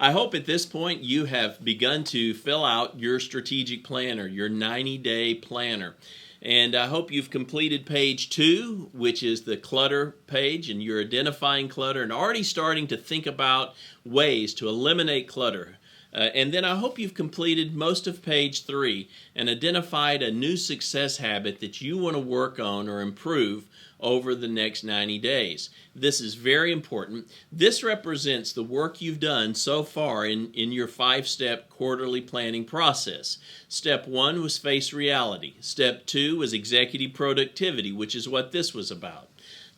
I hope at this point you have begun to fill out your strategic planner, your 90-day planner. And I hope you've completed page 2, which is the clutter page, and you're identifying clutter and already starting to think about ways to eliminate clutter. And then I hope you've completed most of page 3 and identified a new success habit that you want to work on or improve over the next 90 days. This is very important. This represents the work you've done so far in your 5-step quarterly planning process. Step 1 was face reality. Step 2 was executive productivity, which is what this was about.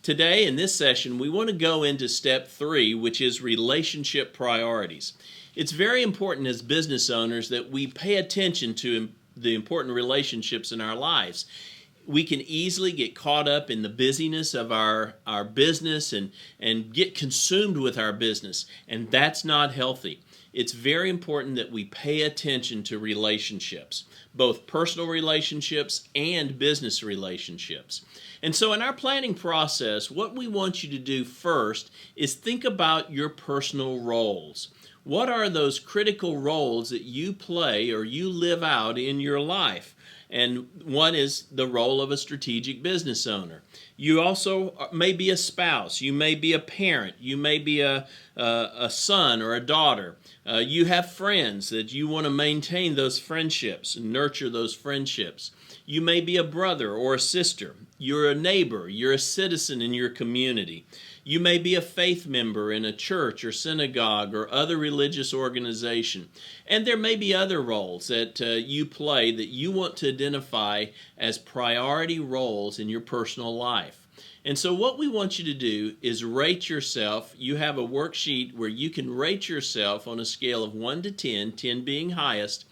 Today, in this session, we want to go into step 3, which is relationship priorities. It's very important as business owners that we pay attention to the important relationships in our lives. We can easily get caught up in the busyness of our business and get consumed with our business, and that's not healthy. It's very important that we pay attention to relationships, both personal relationships and business relationships. And so in our planning process, what we want you to do first is think about your personal roles. What are those critical roles that you play or you live out in your life? And one is the role of a strategic business owner. You also may be a spouse. You may be a parent. You may be a son or a daughter. You have friends that you want to maintain those friendships and nurture those friendships. You may be a brother or a sister. You're a neighbor. You're a citizen in your community. You may be a faith member in a church or synagogue or other religious organization. And there may be other roles that you play that you want to identify as priority roles in your personal life. And so what we want you to do is rate yourself. You have a worksheet where you can rate yourself on a scale of 1 to 10, 10 being highest,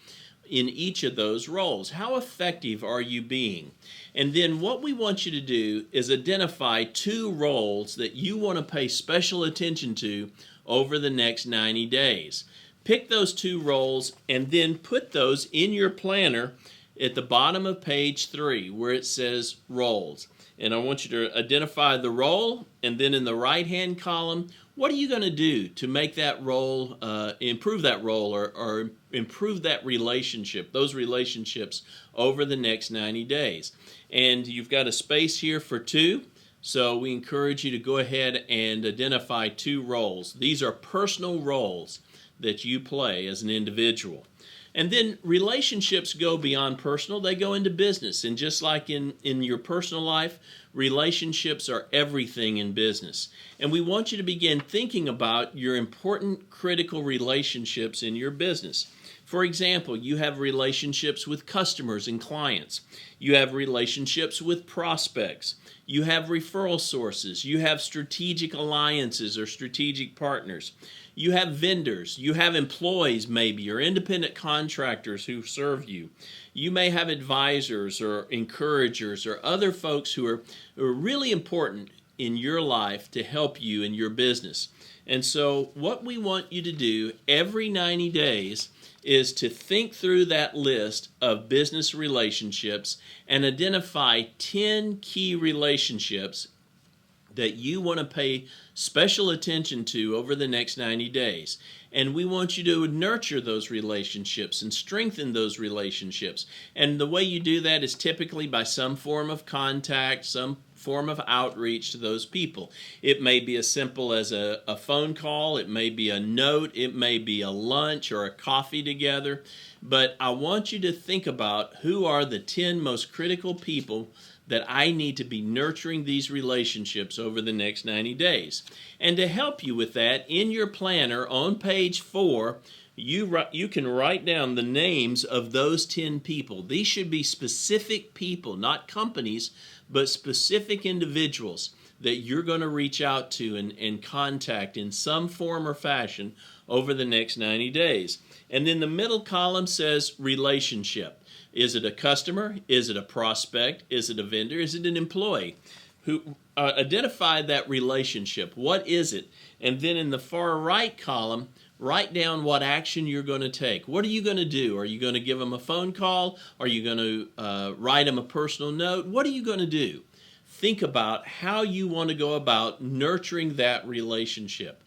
in each of those roles. How effective are you being? And then what we want you to do is identify 2 roles that you want to pay special attention to over the next 90 days. Pick those 2 roles and then put those in your planner at the bottom of page 3 where it says roles. And I want you to identify the role, and then in the right-hand column, what are you going to do to make that role, improve that role, or improve that relationship, those relationships over the next 90 days? And you've got a space here for 2, so we encourage you to go ahead and identify 2 roles. These are personal roles that you play as an individual. And then relationships go beyond personal, they go into business. And just like in your personal life, relationships are everything in business. And we want you to begin thinking about your important critical relationships in your business. For example, you have relationships with customers and clients. You have relationships with prospects. You have referral sources. You have strategic alliances or strategic partners. You have vendors. You have employees maybe, or independent contractors who serve you. You may have advisors or encouragers or other folks who are really important in your life to help you in your business. And so what we want you to do every 90 days is to think through that list of business relationships and identify 10 key relationships that you want to pay special attention to over the next 90 days. And we want you to nurture those relationships and strengthen those relationships. And the way you do that is typically by some form of contact, some form of outreach to those people. It may be as simple as a phone call, it may be a note, it may be a lunch or a coffee together. But I want you to think about who are the 10 most critical people that I need to be nurturing these relationships over the next 90 days. And to help you with that, in your planner on page 4, you can write down the names of those 10 people. These should be specific people, not companies, but specific individuals that you're going to reach out to and contact in some form or fashion over the next 90 days. And then the middle column says relationship. Is it a customer? Is it a prospect? Is it a vendor? Is it an employee? Who identify that relationship. What is it? And then in the far right column, write down what action you're going to take. What are you going to do? Are you going to give them a phone call? Are you going to write them a personal note? What are you going to do? Think about how you want to go about nurturing that relationship.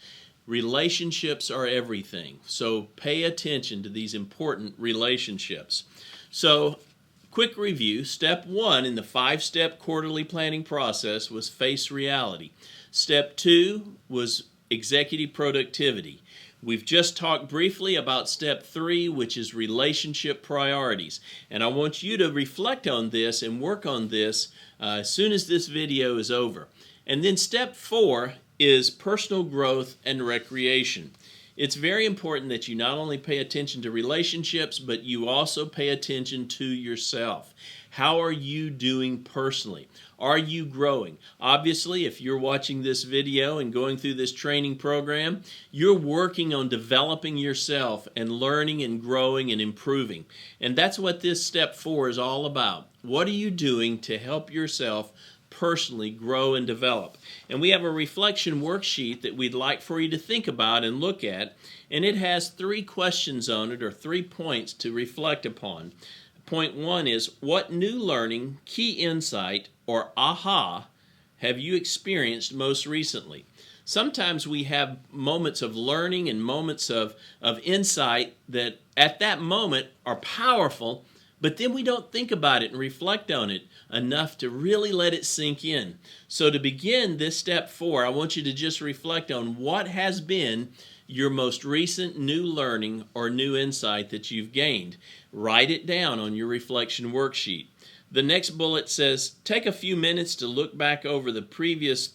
Relationships are everything. So pay attention to these important relationships. So, quick review. Step 1 in the 5-step quarterly planning process was face reality. Step 2 was executive productivity. We've just talked briefly about step 3, which is relationship priorities. And I want you to reflect on this and work on this as soon as this video is over. And then step 4 is personal growth and recreation. It's very important that you not only pay attention to relationships, but you also pay attention to yourself. How are you doing personally? Are you growing? Obviously, if you're watching this video and going through this training program, you're working on developing yourself and learning and growing and improving. And that's what this step 4 is all about. What are you doing to help yourself personally grow and develop? And we have a reflection worksheet that we'd like for you to think about and look at, and it has 3 questions on it, or 3 points to reflect upon. Point 1 is, what new learning, key insight, or aha have you experienced most recently? Sometimes we have moments of learning and moments of insight that at that moment are powerful, but then we don't think about it and reflect on it enough to really let it sink in. So to begin this step 4, I want you to just reflect on what has been your most recent new learning or new insight that you've gained. Write it down on your reflection worksheet. The next bullet says, take a few minutes to look back over the previous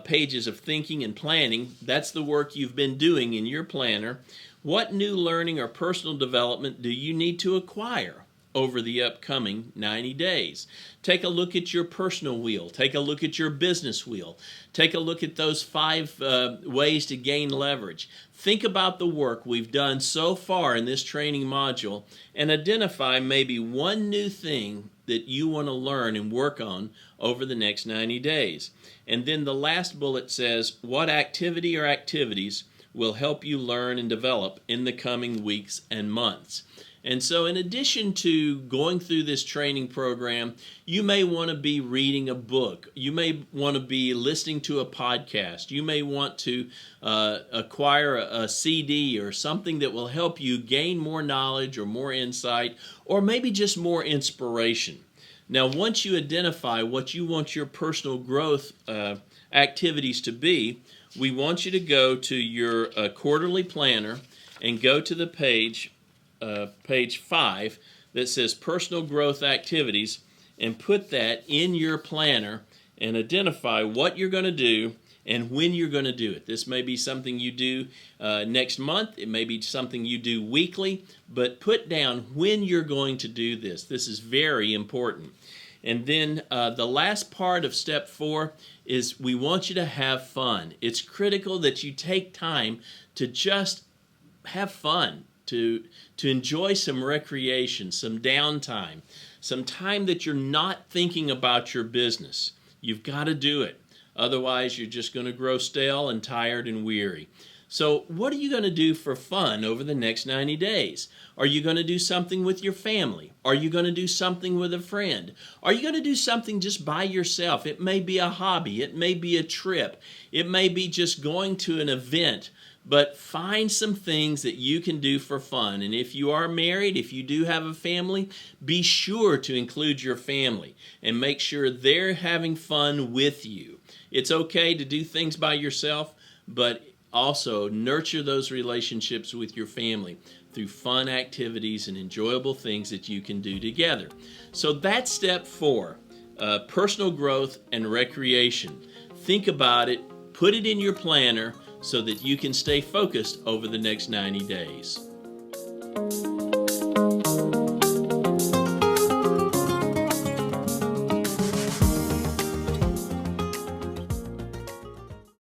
pages of thinking and planning. That's the work you've been doing in your planner. What new learning or personal development do you need to acquire over the upcoming 90 days? Take a look at your personal wheel. Take a look at your business wheel. Take a look at those 5 ways to gain leverage. Think about the work we've done so far in this training module and identify maybe one new thing that you want to learn and work on over the next 90 days. And then the last bullet says, what activity or activities will help you learn and develop in the coming weeks and months? And so in addition to going through this training program, you may want to be reading a book. You may want to be listening to a podcast. You may want to acquire a CD or something that will help you gain more knowledge or more insight, or maybe just more inspiration. Now, once you identify what you want your personal growth activities to be, we want you to go to your quarterly planner and go to the page 5 that says personal growth activities, and put that in your planner and identify what you're going to do and when you're going to do it. This may be something you do next month. It may be something you do weekly, but put down when you're going to do this. This is very important. And then the last part of step 4 is we want you to have fun. It's critical that you take time to just have fun, to enjoy some recreation, some downtime, some time that you're not thinking about your business. You've got to do it. Otherwise, you're just going to grow stale and tired and weary. So what are you going to do for fun over the next 90 days? Are you going to do something with your family? Are you going to do something with a friend? Are you going to do something just by yourself? It may be a hobby. It may be a trip. It may be just going to an event. But find some things that you can do for fun. And if you are married, if you do have a family, be sure to include your family and make sure they're having fun with you. It's okay to do things by yourself, but also nurture those relationships with your family through fun activities and enjoyable things that you can do together. So that's step 4, personal growth and recreation. Think about it, put it in your planner, so that you can stay focused over the next 90 days.